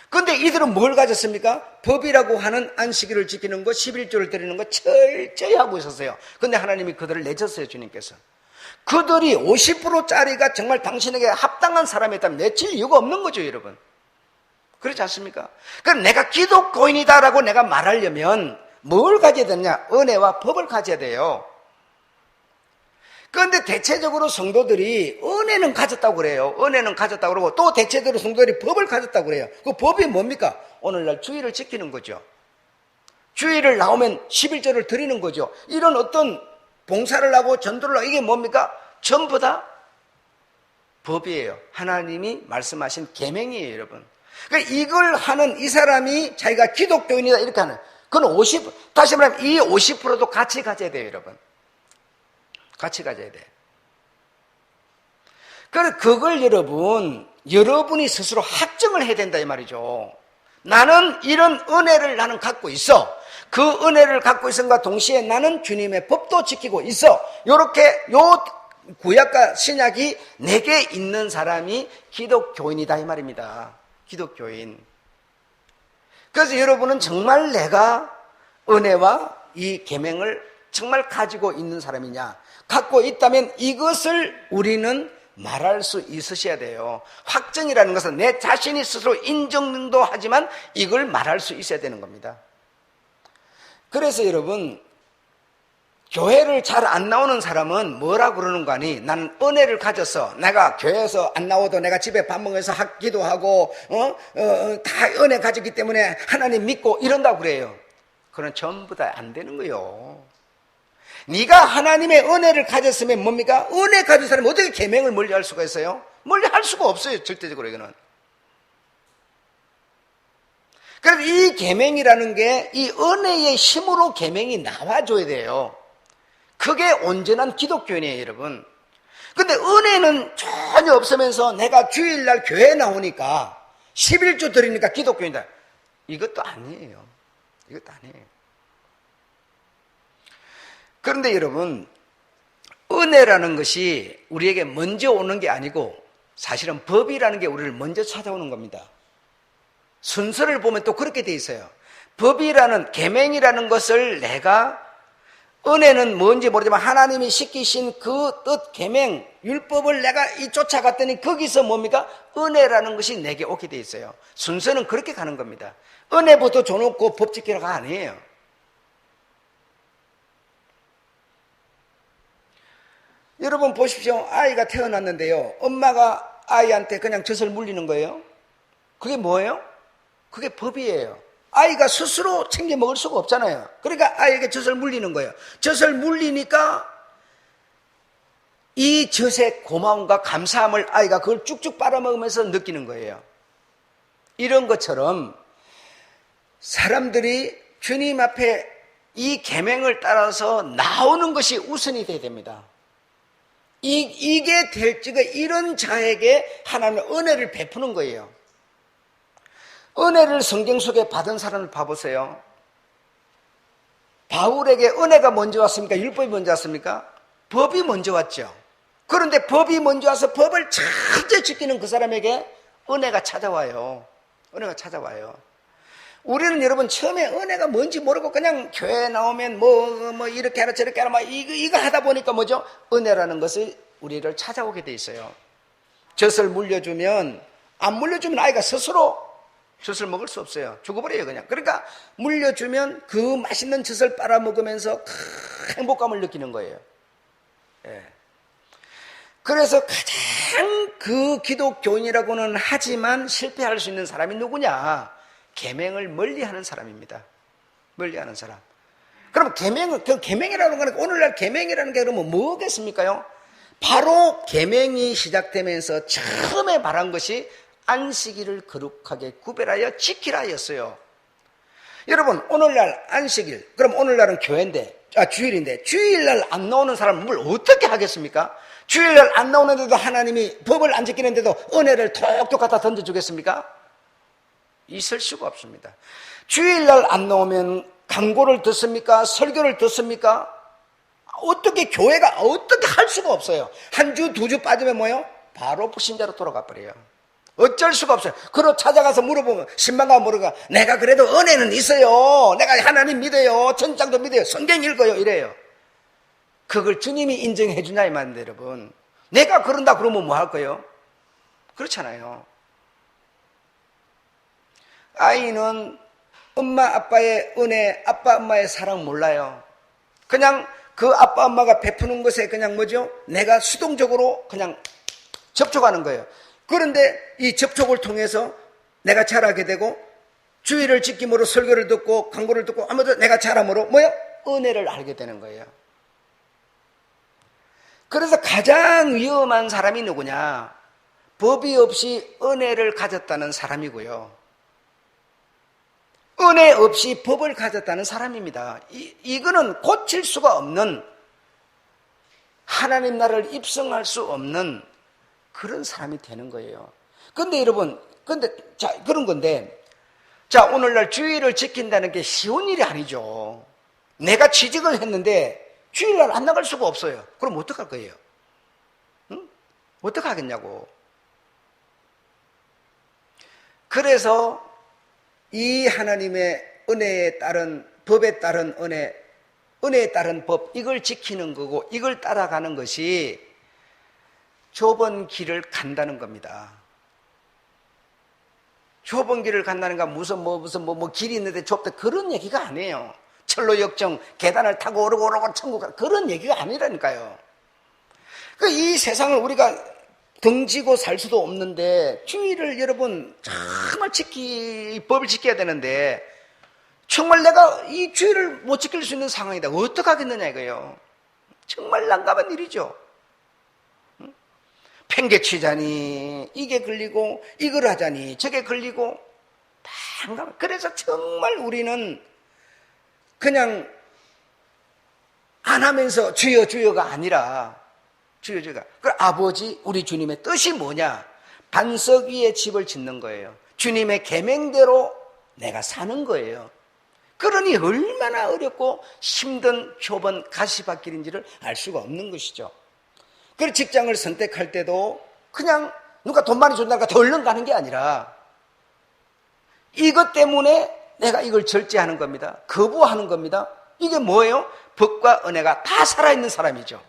그런데 이들은 뭘 가졌습니까? 법이라고 하는 안식일을 지키는 것, 11조를 드리는 것 철저히 하고 있었어요. 그런데 하나님이 그들을 내쳤어요, 주님께서. 그들이 50%짜리가 정말 당신에게 합당한 사람이었다면 내칠 이유가 없는 거죠, 여러분. 그렇지 않습니까? 그럼 내가 기독교인이다라고 내가 말하려면 뭘 가져야 되냐? 은혜와 법을 가져야 돼요. 그런데 대체적으로 성도들이 은혜는 가졌다고 그래요. 은혜는 가졌다고 그러고 또 대체적으로 성도들이 법을 가졌다고 그래요. 그 법이 뭡니까? 오늘날 주일을 지키는 거죠. 주일을 나오면 11조를 드리는 거죠. 이런 어떤 봉사를 하고 전도를 하고 이게 뭡니까? 전부 다 법이에요. 하나님이 말씀하신 계명이에요, 여러분. 그러니까 이걸 하는 이 사람이 자기가 기독교인이다 이렇게 하는 그건 다시 말하면 이 50%도 같이 가져야 돼요, 여러분. 같이 가져야 돼. 그래서 그걸 여러분이 스스로 확정을 해야 된다 이 말이죠. 나는 이런 은혜를 나는 갖고 있어. 그 은혜를 갖고 있음과 동시에 나는 주님의 법도 지키고 있어. 요렇게 요 구약과 신약이 내게 있는 사람이 기독교인이다 이 말입니다. 기독교인. 그래서 여러분은 정말 내가 은혜와 이 계명을 정말 가지고 있는 사람이냐? 갖고 있다면 이것을 우리는 말할 수 있으셔야 돼요. 확정이라는 것은 내 자신이 스스로 인정도 하지만 이걸 말할 수 있어야 되는 겁니다. 그래서 여러분, 교회를 잘 안 나오는 사람은 뭐라 그러는 거 아니? 난 은혜를 가졌어. 내가 교회에서 안 나와도 내가 집에 밥 먹으면서 기도하고 다 은혜 가졌기 때문에 하나님 믿고 이런다고 그래요. 그건 전부 다 안 되는 거예요. 네가 하나님의 은혜를 가졌으면 뭡니까? 은혜 가진 사람이 어떻게 계명을 멀리할 수가 있어요? 멀리할 수가 없어요, 절대적으로. 이거는. 그래서 이 계명이라는 게 이 은혜의 힘으로 계명이 나와줘야 돼요. 그게 온전한 기독교인이에요, 여러분. 근데 은혜는 전혀 없으면서 내가 주일날 교회 나오니까 11조 드리니까 기독교인이다. 이것도 아니에요. 이것도 아니에요. 그런데 여러분, 은혜라는 것이 우리에게 먼저 오는 게 아니고 사실은 법이라는 게 우리를 먼저 찾아오는 겁니다. 순서를 보면 또 그렇게 돼 있어요. 법이라는 계명이라는 것을 내가 은혜는 뭔지 모르지만 하나님이 시키신 그 뜻 계명 율법을 내가 쫓아갔더니 거기서 뭡니까? 은혜라는 것이 내게 오게 돼 있어요. 순서는 그렇게 가는 겁니다. 은혜부터 줘놓고 법 지키라가 아니에요. 여러분 보십시오. 아이가 태어났는데요. 엄마가 아이한테 그냥 젖을 물리는 거예요. 그게 뭐예요? 그게 법이에요. 아이가 스스로 챙겨 먹을 수가 없잖아요. 그러니까 아이에게 젖을 물리는 거예요. 젖을 물리니까 이 젖의 고마움과 감사함을 아이가 그걸 쭉쭉 빨아먹으면서 느끼는 거예요. 이런 것처럼 사람들이 주님 앞에 이 계명을 따라서 나오는 것이 우선이 돼야 됩니다. 이게 될지가 이런 자에게 하나님의 은혜를 베푸는 거예요. 은혜를 성경 속에 받은 사람을 봐보세요. 바울에게 은혜가 먼저 왔습니까? 율법이 먼저 왔습니까? 법이 먼저 왔죠. 그런데 법이 먼저 와서 법을 철저히 지키는 그 사람에게 은혜가 찾아와요. 은혜가 찾아와요. 우리는 여러분 처음에 은혜가 뭔지 모르고 그냥 교회에 나오면 뭐 이렇게 하라 저렇게 하라 이거 하다 보니까 뭐죠? 은혜라는 것을 우리를 찾아오게 돼 있어요. 젖을 물려주면 안 물려주면 아이가 스스로 젖을 먹을 수 없어요. 죽어버려요 그냥. 그러니까 물려주면 그 맛있는 젖을 빨아먹으면서 행복감을 느끼는 거예요. 예. 그래서 가장 그 기독교인이라고는 하지만 실패할 수 있는 사람이 누구냐? 계명을 멀리하는 사람입니다. 멀리하는 사람. 그럼 계명이라는 거는 오늘날 계명이라는 게 그러면 뭐겠습니까요? 바로 계명이 시작되면서 처음에 말한 것이 안식일을 거룩하게 구별하여 지키라였어요. 여러분 오늘날 안식일, 그럼 오늘날은 주일인데 주일날 안 나오는 사람은 뭘 어떻게 하겠습니까? 주일날 안 나오는데도 하나님이 법을 안 지키는데도 은혜를 톡톡 갖다 던져주겠습니까? 있을 수가 없습니다. 주일날 안 나오면 강고를 듣습니까? 설교를 듣습니까? 어떻게 교회가 어떻게 할 수가 없어요. 한 주, 두 주 빠지면 뭐요? 바로 불신자로 돌아가 버려요. 어쩔 수가 없어요. 그러 찾아가서 물어보면 신방가 물어가 내가 그래도 은혜는 있어요. 내가 하나님 믿어요. 천장도 믿어요. 성경 읽어요. 이래요. 그걸 주님이 인정해 주냐 이 말인데 여러분. 내가 그런다 그러면 뭐 할 거예요? 그렇잖아요. 아이는 엄마 아빠의 은혜, 아빠 엄마의 사랑 몰라요. 그냥 그 아빠 엄마가 베푸는 것에 그냥 뭐죠? 내가 수동적으로 그냥 접촉하는 거예요. 그런데 이 접촉을 통해서 내가 자라게 되고 주의를 지킴으로 설교를 듣고 강구를 듣고 아무도 내가 자람으로 뭐요? 은혜를 알게 되는 거예요. 그래서 가장 위험한 사람이 누구냐? 법이 없이 은혜를 가졌다는 사람이고요. 은혜 없이 법을 가졌다는 사람입니다. 이거는 고칠 수가 없는, 하나님 나라를 입성할 수 없는 그런 사람이 되는 거예요. 근데 여러분, 자, 그런 건데, 자, 오늘날 주의를 지킨다는 게 쉬운 일이 아니죠. 내가 취직을 했는데 주일날 안 나갈 수가 없어요. 그럼 어떡할 거예요? 응? 어떡하겠냐고. 그래서 이 하나님의 은혜에 따른, 법에 따른 은혜에 따른 법, 이걸 지키는 거고 이걸 따라가는 것이 좁은 길을 간다는 겁니다. 좁은 길을 간다는 건 무슨 길이 있는데 좁다 그런 얘기가 아니에요. 철로 역정 계단을 타고 오르고 천국 가 그런 얘기가 아니라니까요. 이 세상을 우리가 등지고 살 수도 없는데 주의를 여러분 정말 법을 지켜야 되는데 정말 내가 이 주의를 못 지킬 수 있는 상황이다. 어떡하겠느냐 이거예요. 정말 난감한 일이죠. 팽개치자니 이게 걸리고 이걸 하자니 저게 걸리고 다 난감해. 그래서 정말 우리는 그냥 안 하면서 주여 주여가 아니라 주여 주여가 그 아버지 우리 주님의 뜻이 뭐냐? 반석 위에 집을 짓는 거예요. 주님의 계명대로 내가 사는 거예요. 그러니 얼마나 어렵고 힘든 좁은 가시밭길인지를 알 수가 없는 것이죠. 그리고 직장을 선택할 때도 그냥 누가 돈 많이 준다니까 더 얼른 가는 게 아니라 이것 때문에 내가 이걸 절제하는 겁니다. 거부하는 겁니다. 이게 뭐예요? 법과 은혜가 다 살아있는 사람이죠.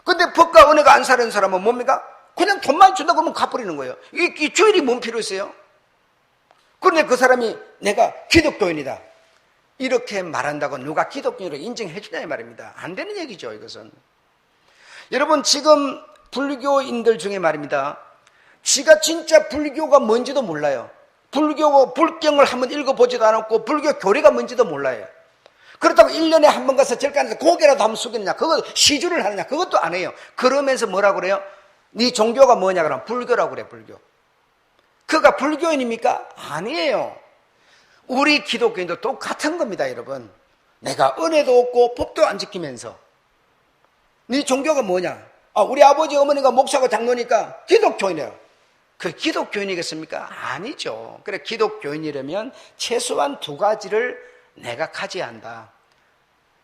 근데 법과 은혜가 안 살아있는 사람은 뭡니까? 그냥 돈 많이 준다고 그러면 갚아버리는 거예요. 이 주일이 뭔 필요 있어요? 그런데 그 사람이 내가 기독교인이다 이렇게 말한다고 누가 기독교인으로 인정해 주냐 이 말입니다. 안 되는 얘기죠 이것은. 여러분 지금 불교인들 중에 말입니다. 지가 진짜 불교가 뭔지도 몰라요. 불경을 한번 읽어보지도 않았고 불교 교리가 뭔지도 몰라요. 그렇다고 1년에 한 번 가서 절간에서 고개라도 한번 숙이느냐, 그거 시주를 하느냐, 그것도 안 해요. 그러면서 뭐라고 그래요? 네 종교가 뭐냐 그러면 불교라고 그래. 불교. 그가 불교인입니까? 아니에요. 우리 기독교인도 똑같은 겁니다 여러분. 내가 은혜도 없고 법도 안 지키면서 네 종교가 뭐냐? 우리 아버지 어머니가 목사고 장로니까 기독교인이에요. 그 기독교인이겠습니까? 아니죠. 그래 기독교인이라면 최소한 두 가지를 내가 가져야 한다.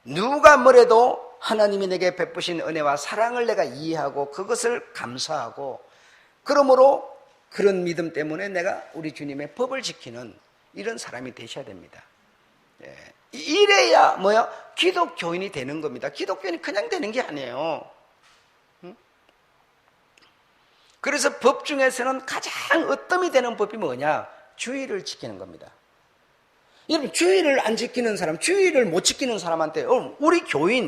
누가 뭐래도 하나님이 내게 베푸신 은혜와 사랑을 내가 이해하고 그것을 감사하고 그러므로 그런 믿음 때문에 내가 우리 주님의 법을 지키는 이런 사람이 되셔야 됩니다. 예. 이래야 뭐야? 기독교인이 되는 겁니다. 기독교인이 그냥 되는 게 아니에요. 그래서 법 중에서는 가장 으뜸이 되는 법이 뭐냐? 주의를 지키는 겁니다. 여러분 주의를 안 지키는 사람, 주의를 못 지키는 사람한테 우리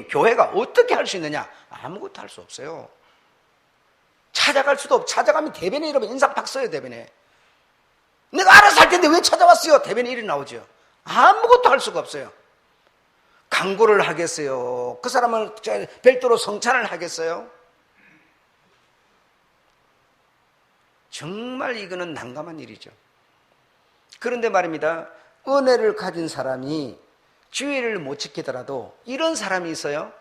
교회가 어떻게 할 수 있느냐? 아무것도 할 수 없어요. 찾아갈 수도 없고 찾아가면 대변에 여러분 인상팍 써요. 대변에 내가 알아서 할 텐데 왜 찾아왔어요? 대변에 일이 나오죠. 아무것도 할 수가 없어요. 강구를 하겠어요? 그 사람을 별도로 성찬을 하겠어요? 정말 이거는 난감한 일이죠. 그런데 말입니다. 은혜를 가진 사람이 주의를 못 지키더라도 이런 사람이 있어요.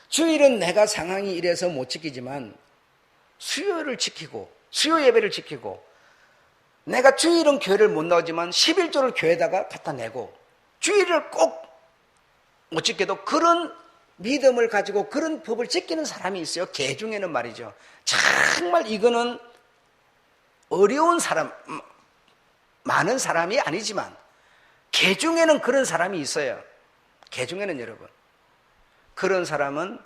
주일은 내가 상황이 이래서 못 지키지만 수요 예배를 지키고 내가 주일은 교회를 못 나오지만 11조를 교회에다가 갖다 내고 주일을 꼭 못 지켜도 그런 믿음을 가지고 그런 법을 지키는 사람이 있어요. 개 중에는 말이죠. 정말 이거는 어려운 사람, 많은 사람이 아니지만 개 중에는 그런 사람이 있어요. 개 중에는 여러분. 그런 사람은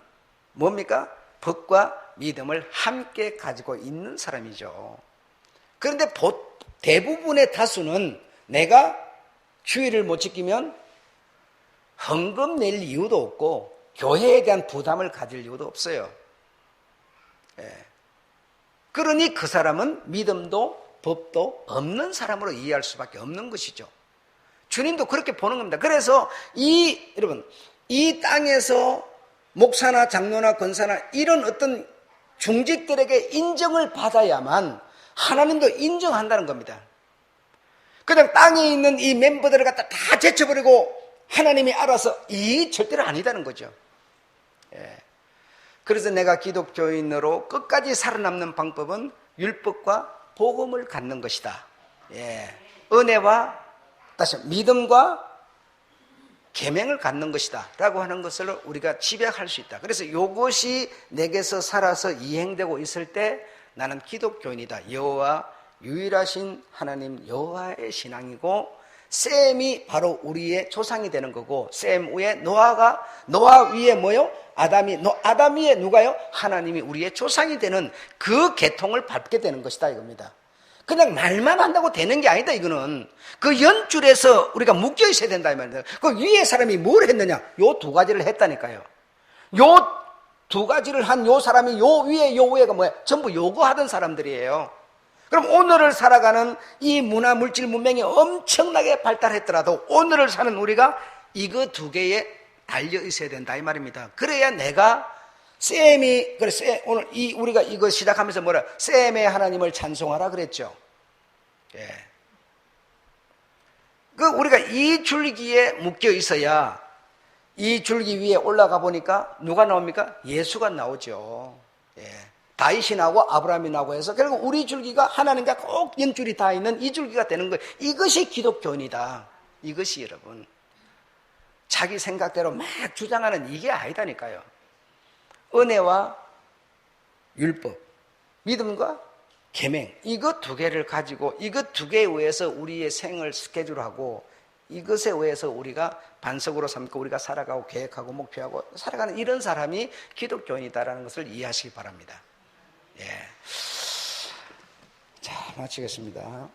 뭡니까? 법과 믿음을 함께 가지고 있는 사람이죠. 그런데 대부분의 다수는 내가 주일을 못 지키면 헌금 낼 이유도 없고 교회에 대한 부담을 가질 이유도 없어요. 예. 그러니 그 사람은 믿음도 법도 없는 사람으로 이해할 수밖에 없는 것이죠. 주님도 그렇게 보는 겁니다. 그래서 여러분, 이 땅에서 목사나 장로나 권사나 이런 어떤 중직들에게 인정을 받아야만 하나님도 인정한다는 겁니다. 그냥 땅에 있는 이 멤버들을 갖다 다 제쳐버리고 하나님이 알아서 절대로 아니다는 거죠. 예. 그래서 내가 기독교인으로 끝까지 살아남는 방법은 율법과 복음을 갖는 것이다. 예. 은혜와 다시 믿음과 계명을 갖는 것이다 라고 하는 것을 우리가 지배할 수 있다. 그래서 이것이 내게서 살아서 이행되고 있을 때 나는 기독교인이다. 여호와 유일하신 하나님 여호와의 신앙이고 셈이 바로 우리의 조상이 되는 거고 셈 위에 노아 위에 뭐요? 아담 위에 누가요? 하나님이 우리의 조상이 되는 그 계통을 밟게 되는 것이다 이겁니다. 그냥 말만 한다고 되는 게 아니다 이거는. 그 연줄에서 우리가 묶여 있어야 된다 이 말이에요. 그 위에 사람이 뭘 했느냐? 요 두 가지를 했다니까요. 요 두 가지를 한 요 사람이 요 위에가 뭐야? 전부 요거 하던 사람들이에요. 그럼 오늘을 살아가는 이 문화 물질 문명이 엄청나게 발달했더라도 오늘을 사는 우리가 이거 두 개에 달려 있어야 된다 이 말입니다. 그래야 내가 오늘 우리가 이거 시작하면서 셈의 하나님을 찬송하라 그랬죠. 예. 우리가 이 줄기에 묶여 있어야 이 줄기 위에 올라가 보니까 누가 나옵니까? 예수가 나오죠. 예. 다윗이 나오고 아브라함이 나오고 해서 결국 우리 줄기가 하나님과 꼭 연줄이 다 있는 이 줄기가 되는 거예요. 이것이 기독교인이다. 이것이 여러분 자기 생각대로 막 주장하는 이게 아니다니까요. 은혜와 율법, 믿음과 계명 이것 두 개를 가지고 이것 두 개에 의해서 우리의 생을 스케줄하고 이것에 의해서 우리가 반석으로 삼고 우리가 살아가고 계획하고 목표하고 살아가는 이런 사람이 기독교인이다라는 것을 이해하시기 바랍니다. 예. 자, 마치겠습니다.